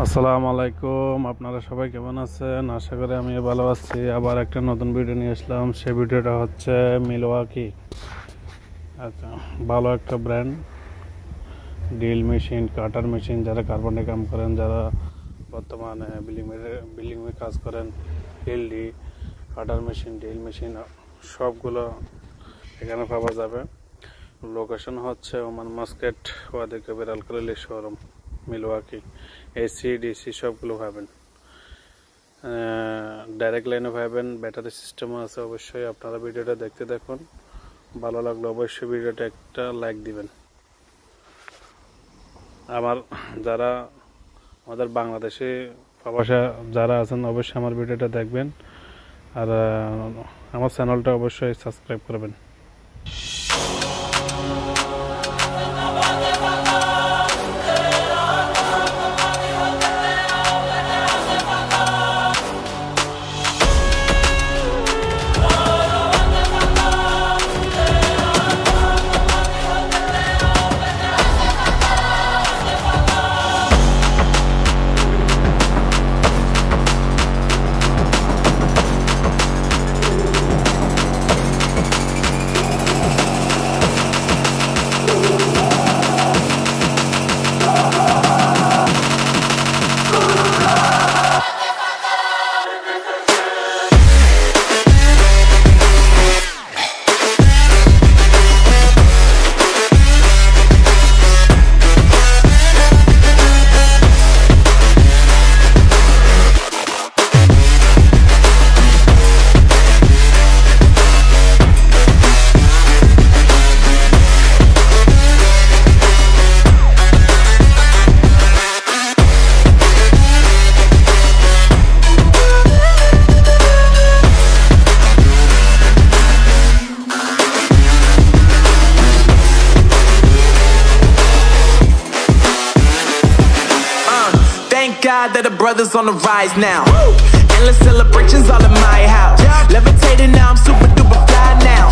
আসসালামু আলাইকুম, আপনারা সবাই কেমন আছেন? আশা করি আমি ভালো আছি। আবার একটা নতুন ভিডিও নিয়ে আসলাম। সেই ভিডিওটা হচ্ছে মিলওয়াকি। আচ্ছা, ভালো একটা brand drill machine, cutter machine, যারা কার্বনে কাম করেন, যারা বর্তমানে বিল্ডিংয়ে কাজ করেন, LD cutter machine, drill machine সবগুলো এখানে পাওয়া যাবে। লোকেশন হচ্ছে Oman Muscat, Wadi Kabir Al Khalil showroom, Milwaukee. AC DC সবগুলো পাবেন, ডাইরেক্ট লাইনও পাবেন, ব্যাটারি সিস্টেমও আছে। অবশ্যই আপনারা ভিডিওটা দেখতে দেখুন, ভালো লাগলে অবশ্যই ভিডিওটা একটা লাইক দিবেন। যারা আমাদের বাংলাদেশে প্রবাসী যারা আছেন অবশ্যই আমার ভিডিওটা দেখবেন, আর আমার চ্যানেলটা অবশ্যই সাবস্ক্রাইব করবেন। God that the brothers on the rise now. Endless celebrations all in my house. Levitating now, I'm super duper fly now.